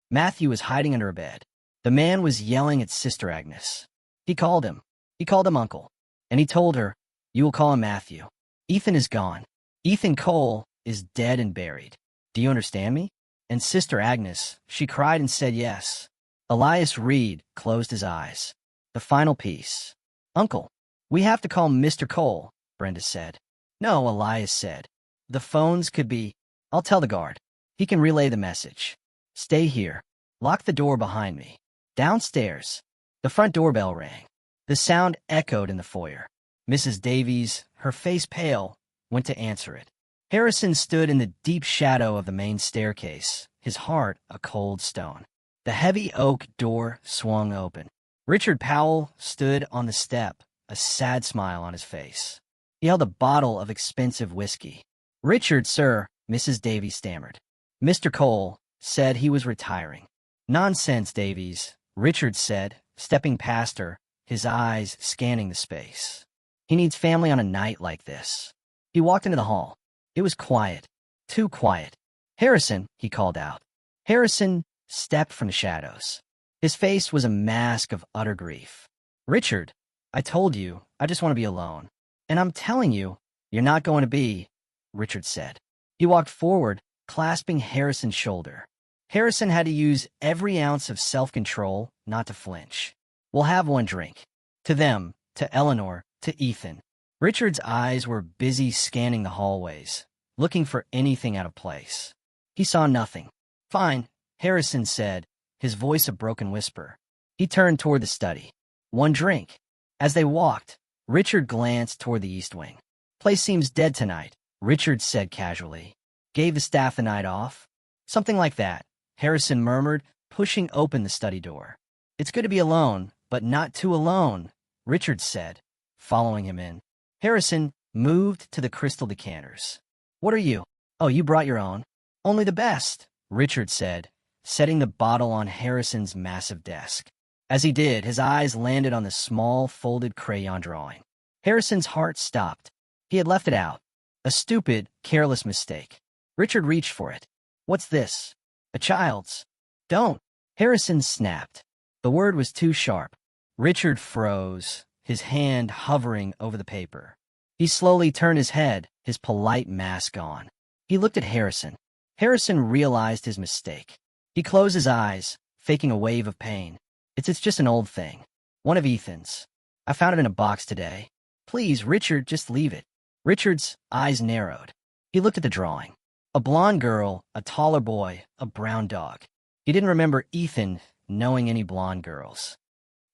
Matthew was hiding under a bed. The man was yelling at Sister Agnes. He called him. He called him Uncle. And he told her, you will call him Matthew. Ethan is gone. Ethan Cole is dead and buried. Do you understand me? And Sister Agnes, she cried and said yes. Elias Reed closed his eyes. The final piece. Uncle, we have to call Mr. Cole, Brenda said. No, Elias said. The phones could be. I'll tell the guard. He can relay the message. Stay here. Lock the door behind me. Downstairs. The front doorbell rang. The sound echoed in the foyer. Mrs. Davies, her face pale, went to answer it. Harrison stood in the deep shadow of the main staircase, his heart a cold stone. The heavy oak door swung open. Richard Powell stood on the step, a sad smile on his face. He held a bottle of expensive whiskey. "Richard, sir," Mrs. Davies stammered. "Mr. Cole said he was retiring." "Nonsense, Davies," Richard said, stepping past her, his eyes scanning the space. "He needs family on a night like this." He walked into the hall. It was quiet, too quiet. "Harrison," he called out. Harrison stepped from the shadows. His face was a mask of utter grief. "Richard, I told you, I just want to be alone. And I'm telling you, you're not going to be," Richard said. He walked forward, clasping Harrison's shoulder. Harrison had to use every ounce of self-control not to flinch. "We'll have one drink." To them, to Eleanor, to Ethan. Richard's eyes were busy scanning the hallways, looking for anything out of place. He saw nothing. "Fine," Harrison said, his voice a broken whisper. He turned toward the study. "One drink." As they walked, Richard glanced toward the east wing. "Place seems dead tonight," Richard said casually. "Gave the staff the night off?" "Something like that," Harrison murmured, pushing open the study door. "It's good to be alone, but not too alone," Richard said, following him in. Harrison moved to the crystal decanters. "What are you?" "Oh, you brought your own." "Only the best," Richard said, setting the bottle on Harrison's massive desk. As he did, his eyes landed on the small, folded crayon drawing. Harrison's heart stopped. He had left it out. A stupid, careless mistake. Richard reached for it. "What's this?" "A child's." "Don't." Harrison snapped. The word was too sharp. Richard froze, his hand hovering over the paper. He slowly turned his head, his polite mask on. He looked at Harrison. Harrison realized his mistake. He closed his eyes, faking a wave of pain. It's just an old thing. One of Ethan's. I found it in a box today. Please, Richard, just leave it." Richard's eyes narrowed. He looked at the drawing. A blonde girl, a taller boy, a brown dog. He didn't remember Ethan knowing any blonde girls.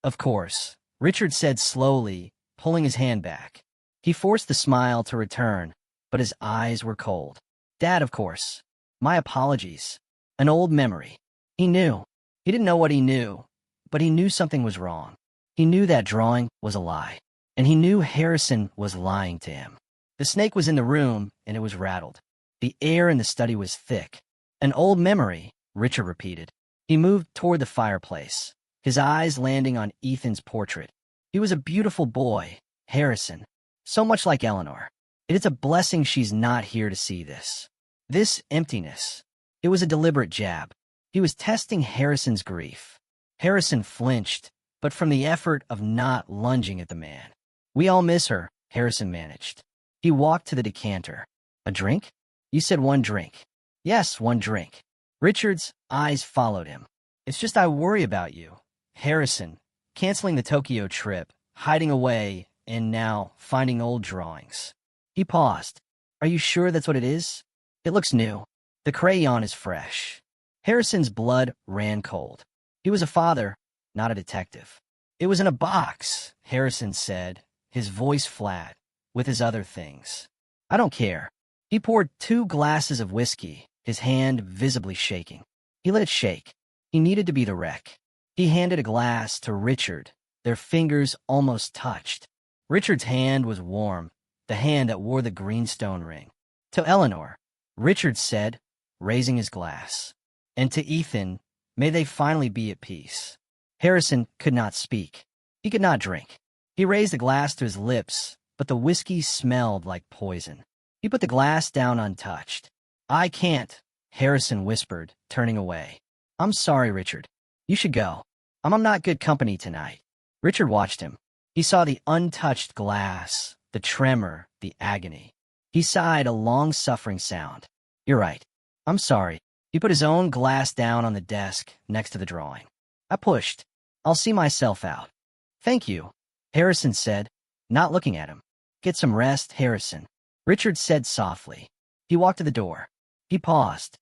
"Of course," Richard said slowly, pulling his hand back. He forced the smile to return, but his eyes were cold. "Dad, of course. My apologies." An old memory. He knew. He didn't know what he knew, but he knew something was wrong. He knew that drawing was a lie, and he knew Harrison was lying to him. The snake was in the room, and it was rattled. The air in the study was thick. "An old memory," Richard repeated. He moved toward the fireplace, his eyes landing on Ethan's portrait. He was a beautiful boy, Harrison, so much like Eleanor. It's a blessing she's not here to see this. This emptiness. It was a deliberate jab. He was testing Harrison's grief. Harrison flinched, but from the effort of not lunging at the man. "We all miss her," Harrison managed. He walked to the decanter. "A drink?" "You said one drink." "Yes, one drink." Richard's eyes followed him. "It's just I worry about you." Harrison, canceling the Tokyo trip, hiding away, and now finding old drawings. He paused. "Are you sure that's what it is?" "It looks new. The crayon is fresh." Harrison's blood ran cold. He was a father, not a detective. "It was in a box," Harrison said, his voice flat, with his other things. "I don't care." He poured 2 glasses of whiskey, his hand visibly shaking. He let it shake. He needed to be the wreck. He handed a glass to Richard. Their fingers almost touched. Richard's hand was warm, the hand that wore the greenstone ring. "To Eleanor," Richard said, raising his glass. "And to Ethan, may they finally be at peace." Harrison could not speak. He could not drink. He raised the glass to his lips, but the whiskey smelled like poison. He put the glass down untouched. "I can't," Harrison whispered, turning away. "I'm sorry, Richard. You should go. I'm not good company tonight." Richard watched him. He saw the untouched glass, the tremor, the agony. He sighed a long-suffering sound. "You're right. I'm sorry." He put his own glass down on the desk next to the drawing. I pushed. "I'll see myself out." "Thank you," Harrison said, not looking at him. "Get some rest, Harrison," Richard said softly. He walked to the door. He paused.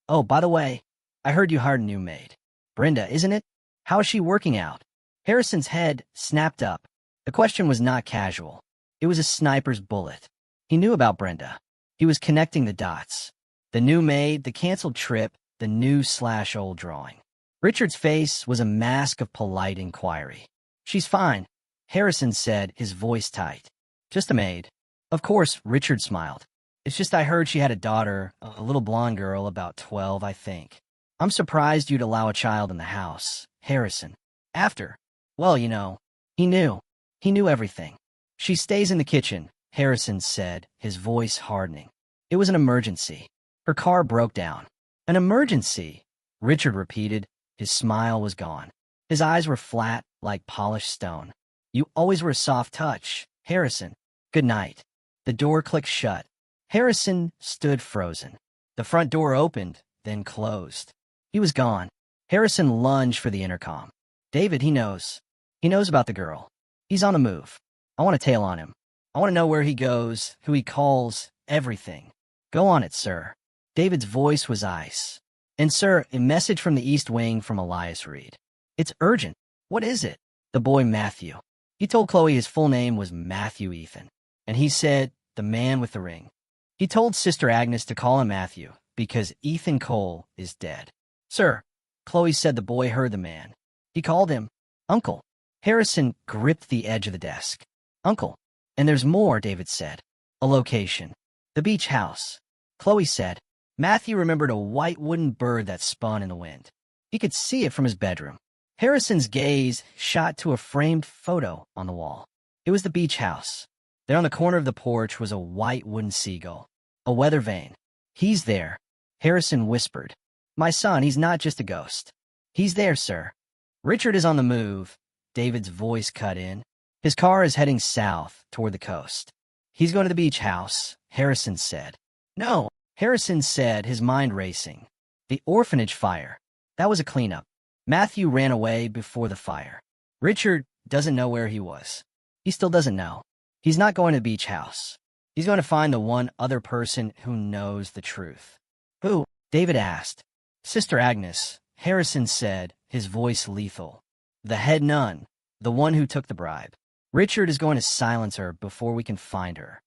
"Oh, by the way, I heard you hired a new maid. Brenda, isn't it? How is she working out?" Harrison's head snapped up. The question was not casual. It was a sniper's bullet. He knew about Brenda. He was connecting the dots. The new maid, the canceled trip, the new/old drawing. Richard's face was a mask of polite inquiry. "She's fine," Harrison said, his voice tight. "Just a maid." Of course, Richard smiled. "It's just I heard she had a daughter, a little blonde girl, about 12, I think." "I'm surprised you'd allow a child in the house, Harrison." After. Well, he knew. He knew everything. "She stays in the kitchen," Harrison said, his voice hardening. "It was an emergency. Her car broke down." "An emergency," Richard repeated. His smile was gone. His eyes were flat, like polished stone. "You always were a soft touch, Harrison. Good night." The door clicked shut. Harrison stood frozen. The front door opened, then closed. He was gone. Harrison lunged for the intercom. "David, he knows. He knows about the girl. He's on the move. I want to tail on him. I want to know where he goes, who he calls, everything." "Go on it, sir." David's voice was ice. "And sir, a message from the East Wing from Elias Reed. It's urgent." "What is it?" "The boy Matthew. He told Chloe his full name was Matthew Ethan. And he said, the man with the ring. He told Sister Agnes to call him Matthew, because Ethan Cole is dead." "Sir," Chloe said the boy heard the man. "He called him Uncle." Harrison gripped the edge of the desk. "Uncle. And there's more," David said. "A location. The beach house." Chloe said. Matthew remembered a white wooden bird that spun in the wind. He could see it from his bedroom. Harrison's gaze shot to a framed photo on the wall. It was the beach house. There on the corner of the porch was a white wooden seagull, a weather vane. "He's there," Harrison whispered. "My son, he's not just a ghost. He's there, sir." "Richard is on the move," David's voice cut in. "His car is heading south toward the coast. He's going to the beach house," Harrison said. "No," Harrison said, his mind racing. "The orphanage fire. That was a cleanup. Matthew ran away before the fire. Richard doesn't know where he was. He still doesn't know. He's not going to the beach house. He's going to find the one other person who knows the truth." "Who?" David asked. "Sister Agnes," Harrison said, his voice lethal. "The head nun, the one who took the bribe. Richard is going to silence her before we can find her."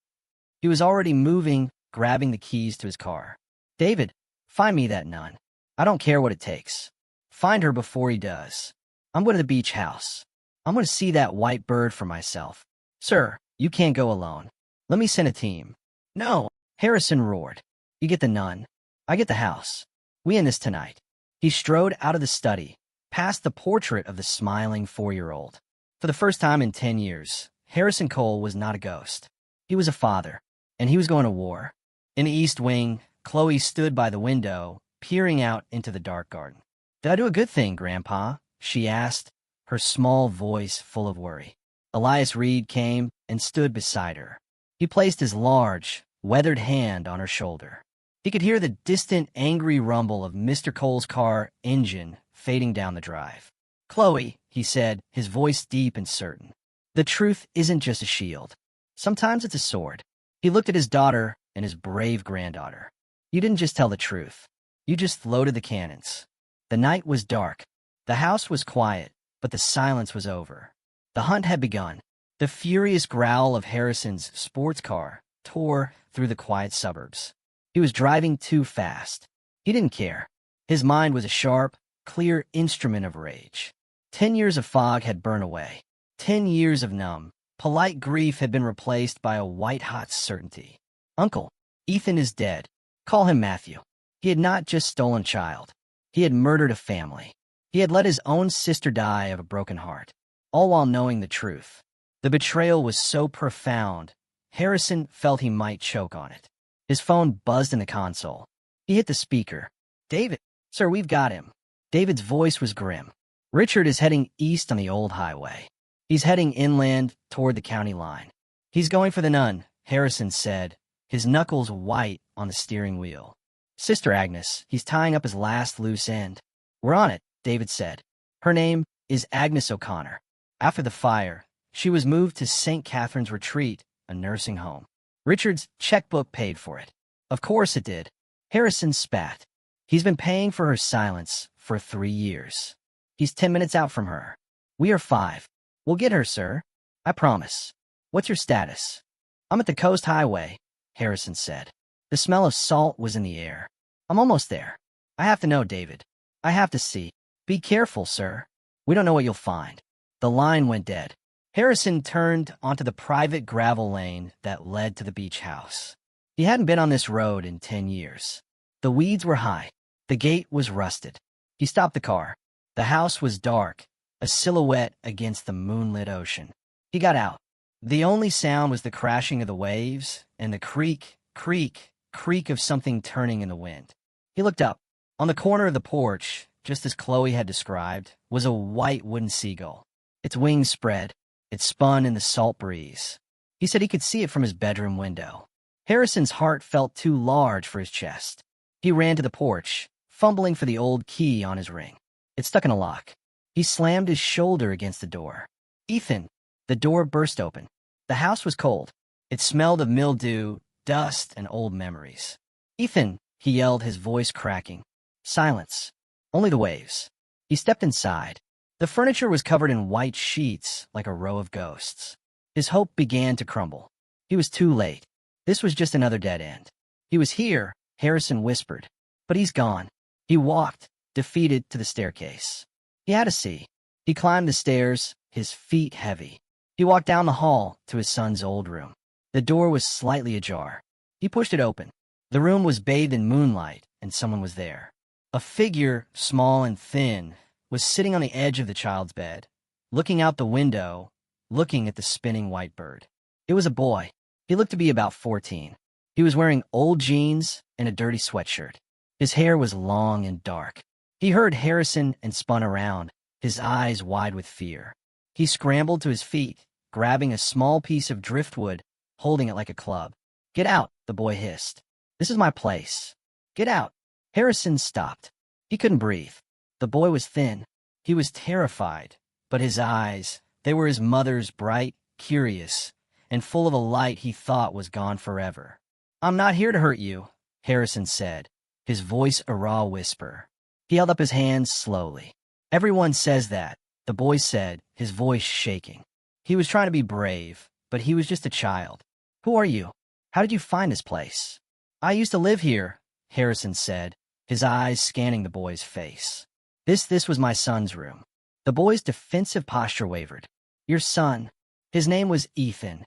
He was already moving, grabbing the keys to his car. "David, find me that nun. I don't care what it takes. Find her before he does. I'm going to the beach house. I'm going to see that white bird for myself." "Sir, you can't go alone. Let me send a team." "No," Harrison roared. "You get the nun. I get the house. We end this tonight." He strode out of the study, past the portrait of the smiling 4-year-old. For the first time in 10 years, Harrison Cole was not a ghost. He was a father, and he was going to war. In the East Wing, Chloe stood by the window, peering out into the dark garden. "Did I do a good thing, Grandpa?" she asked, her small voice full of worry. Elias Reed came and stood beside her. He placed his large, weathered hand on her shoulder. He could hear the distant, angry rumble of Mr. Cole's car engine fading down the drive. "Chloe," he said, his voice deep and certain, "the truth isn't just a shield. Sometimes it's a sword." He looked at his daughter and his brave granddaughter. "You didn't just tell the truth. You just loaded the cannons." The night was dark. The house was quiet, but the silence was over. The hunt had begun. The furious growl of Harrison's sports car tore through the quiet suburbs. He was driving too fast. He didn't care. His mind was a sharp, clear instrument of rage. 10 years of fog had burned away. 10 years of numb, polite grief had been replaced by a white-hot certainty. "Uncle, Ethan is dead. Call him Matthew." He had not just stolen a child. He had murdered a family. He had let his own sister die of a broken heart, all while knowing the truth. The betrayal was so profound, Harrison felt he might choke on it. His phone buzzed in the console. He hit the speaker. "David." "Sir, we've got him." David's voice was grim. "Richard is heading east on the old highway. He's heading inland toward the county line. He's going for the nun," Harrison said, his knuckles white on the steering wheel. "Sister Agnes, he's tying up his last loose end." "We're on it," David said. "Her name is Agnes O'Connor. After the fire, she was moved to St. Catherine's Retreat, a nursing home. Richard's checkbook paid for it." "Of course it did." Harrison spat. "He's been paying for her silence for 3 years. He's 10 minutes out from her. We are 5. We'll get her, sir. I promise." What's your status? I'm at the Coast Highway, Harrison said. The smell of salt was in the air. I'm almost there. I have to know, David. I have to see. Be careful, sir. We don't know what you'll find. The line went dead. Harrison turned onto the private gravel lane that led to the beach house. He hadn't been on this road in 10 years. The weeds were high. The gate was rusted. He stopped the car. The house was dark, a silhouette against the moonlit ocean. He got out. The only sound was the crashing of the waves and the creak, creak, creak of something turning in the wind. He looked up. On the corner of the porch, just as Chloe had described, was a white wooden seagull. Its wings spread. It spun in the salt breeze. He said he could see it from his bedroom window. Harrison's heart felt too large for his chest. He ran to the porch, fumbling for the old key on his ring. It stuck in a lock. He slammed his shoulder against the door. Ethan! The door burst open. The house was cold. It smelled of mildew, dust, and old memories. Ethan! He yelled, his voice cracking. Silence. Only the waves. He stepped inside. The furniture was covered in white sheets like a row of ghosts. His hope began to crumble. He was too late. This was just another dead end. He was here, Harrison whispered. But he's gone. He walked, defeated, to the staircase. He had to see. He climbed the stairs, his feet heavy. He walked down the hall to his son's old room. The door was slightly ajar. He pushed it open. The room was bathed in moonlight, and someone was there. A figure, small and thin, was sitting on the edge of the child's bed, looking out the window, looking at the spinning white bird. It was a boy. He looked to be about 14. He was wearing old jeans and a dirty sweatshirt. His hair was long and dark. He heard Harrison and spun around, his eyes wide with fear. He scrambled to his feet, grabbing a small piece of driftwood, holding it like a club. "Get out," the boy hissed. "This is my place. Get out." Harrison stopped. He couldn't breathe. The boy was thin. He was terrified, but his eyes, they were his mother's, bright, curious, and full of a light he thought was gone forever. "I'm not here to hurt you," Harrison said, his voice a raw whisper. He held up his hands slowly. "Everyone says that," the boy said, his voice shaking. He was trying to be brave, but he was just a child. "Who are you? How did you find this place?" "I used to live here," Harrison said, his eyes scanning the boy's face. This was my son's room." The boy's defensive posture wavered. "Your son." His name was Ethan,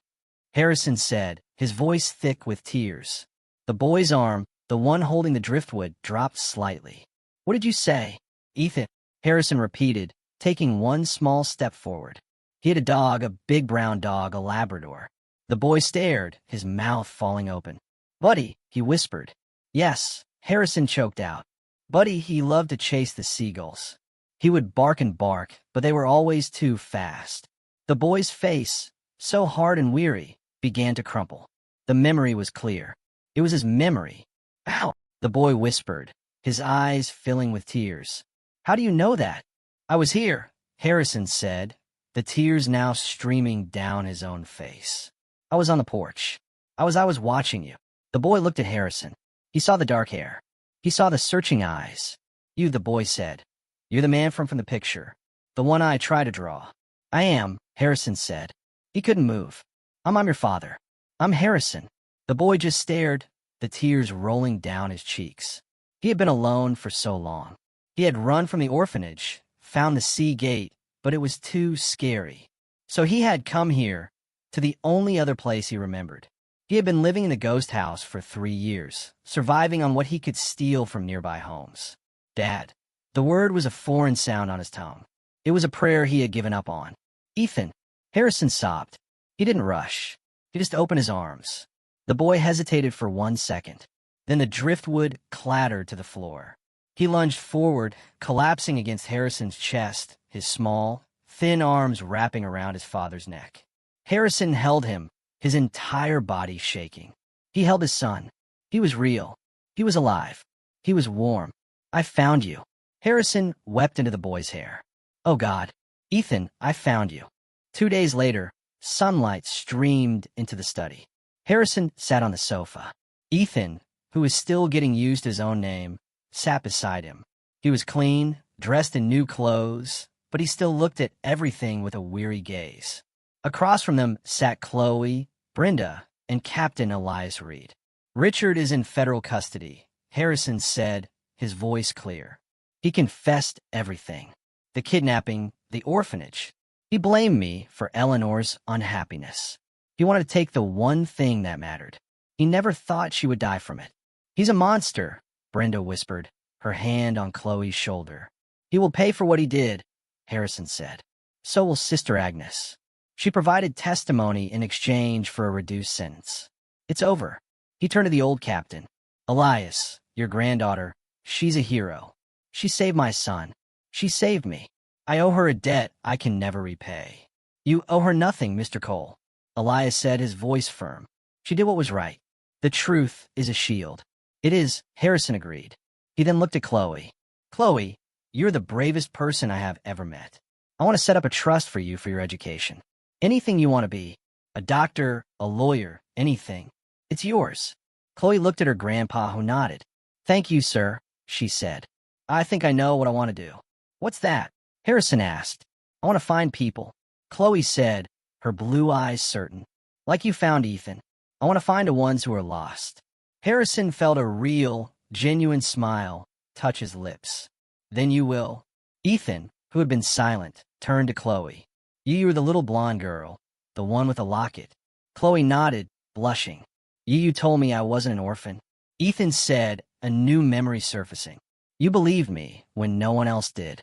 Harrison said, his voice thick with tears. The boy's arm, the one holding the driftwood, dropped slightly. "What did you say?" "Ethan," Harrison repeated, taking one small step forward. He had a dog, a big brown dog, a Labrador. The boy stared, his mouth falling open. "Buddy," he whispered. "Yes," Harrison choked out. "Buddy, he loved to chase the seagulls. He would bark and bark, but they were always too fast." The boy's face, so hard and weary, began to crumple. The memory was clear. It was his memory. "Ow!" the boy whispered, his eyes filling with tears. "How do you know that?" "I was here," Harrison said, the tears now streaming down his own face. "I was on the porch. I was watching you." The boy looked at Harrison. He saw the dark hair. He saw the searching eyes. "You," the boy said. "You're the man from the picture. The one I try to draw." "I am," Harrison said. He couldn't move. I'm your father. I'm Harrison." The boy just stared, the tears rolling down his cheeks. He had been alone for so long. He had run from the orphanage, found the sea gate, but it was too scary. So he had come here, to the only other place he remembered. He had been living in the ghost house for 3 years, surviving on what he could steal from nearby homes. Dad. The word was a foreign sound on his tongue. It was a prayer he had given up on. "Ethan." Harrison sobbed. He didn't rush. He just opened his arms. The boy hesitated for 1 second. Then the driftwood clattered to the floor. He lunged forward, collapsing against Harrison's chest, his small, thin arms wrapping around his father's neck. Harrison held him, his entire body shaking. He held his son. He was real. He was alive. He was warm. "I found you." Harrison wept into the boy's hair. "Oh God. Ethan, I found you." 2 days later, sunlight streamed into the study. Harrison sat on the sofa. Ethan, who was still getting used to his own name, sat beside him. He was clean, dressed in new clothes, but he still looked at everything with a weary gaze. Across from them sat Chloe, Brenda, and Captain Elias Reed. Richard is in federal custody, Harrison said, his voice clear. He confessed everything. The kidnapping, the orphanage. He blamed me for Eleanor's unhappiness. He wanted to take the one thing that mattered. He never thought she would die from it. He's a monster, Brenda whispered, her hand on Chloe's shoulder. He will pay for what he did, Harrison said. So will Sister Agnes. She provided testimony in exchange for a reduced sentence. It's over. He turned to the old captain. Elias, your granddaughter, she's a hero. She saved my son. She saved me. I owe her a debt I can never repay. You owe her nothing, Mr. Cole, Elias said, his voice firm. She did what was right. The truth is a shield. It is, Harrison agreed. He then looked at Chloe. Chloe, you're the bravest person I have ever met. I want to set up a trust for you for your education. Anything you want to be, a doctor, a lawyer, anything. It's yours. Chloe looked at her grandpa, who nodded. Thank you, sir, she said. I think I know what I want to do. What's that? Harrison asked. I want to find people. Chloe said, her blue eyes certain. Like you found Ethan. I want to find the ones who are lost. Harrison felt a real, genuine smile touch his lips. Then you will. Ethan, who had been silent, turned to Chloe. You were the little blonde girl, the one with the locket. Chloe nodded, blushing. You told me I wasn't an orphan. Ethan said, a new memory surfacing. You believed me when no one else did.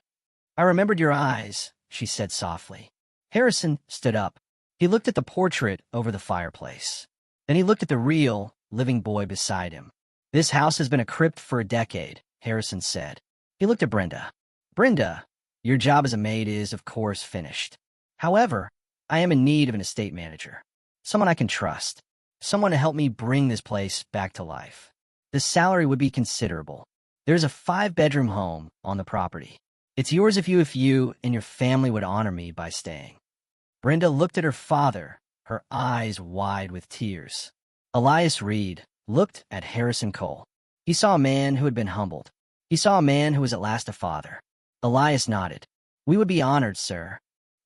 I remembered your eyes, she said softly. Harrison stood up. He looked at the portrait over the fireplace. Then he looked at the real, living boy beside him. This house has been a crypt for a decade, Harrison said. He looked at Brenda. Brenda, your job as a maid is, of course, finished. However, I am in need of an estate manager. Someone I can trust. Someone to help me bring this place back to life. The salary would be considerable. There's a 5-bedroom home on the property. It's yours if you and your family would honor me by staying. Brenda looked at her father, her eyes wide with tears. Elias Reed looked at Harrison Cole. He saw a man who had been humbled. He saw a man who was at last a father. Elias nodded. We would be honored, sir.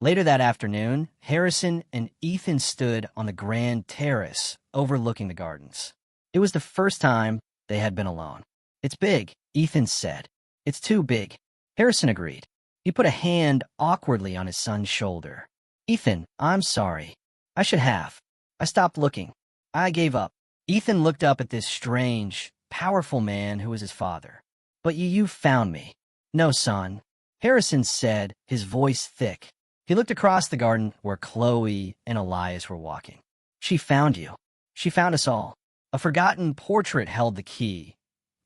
Later that afternoon, Harrison and Ethan stood on the grand terrace overlooking the gardens. It was the first time they had been alone. It's big, Ethan said. It's too big. Harrison agreed. He put a hand awkwardly on his son's shoulder. Ethan, I'm sorry. I should have. I stopped looking. I gave up. Ethan looked up at this strange, powerful man who was his father. But you found me. No, son. Harrison said, his voice thick. He looked across the garden where Chloe and Elias were walking. She found you. She found us all. A forgotten portrait held the key,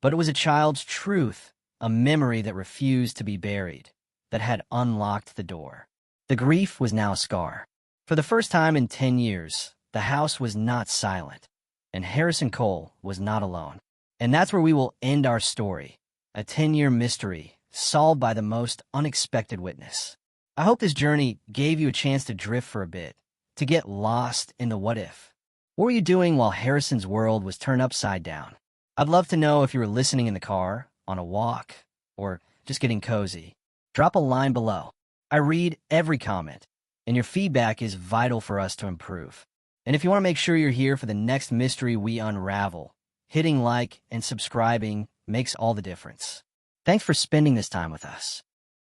but it was a child's truth, a memory that refused to be buried, that had unlocked the door. The grief was now a scar. For the first time in 10 years, the house was not silent, and Harrison Cole was not alone. And that's where we will end our story, a 10-year mystery solved by the most unexpected witness. I hope this journey gave you a chance to drift for a bit, to get lost in the what-if. What were you doing while Harrison's world was turned upside down? I'd love to know if you were listening in the car, on a walk, or just getting cozy. Drop a line below. I read every comment, and your feedback is vital for us to improve. And if you want to make sure you're here for the next mystery we unravel, hitting like and subscribing makes all the difference. Thanks for spending this time with us.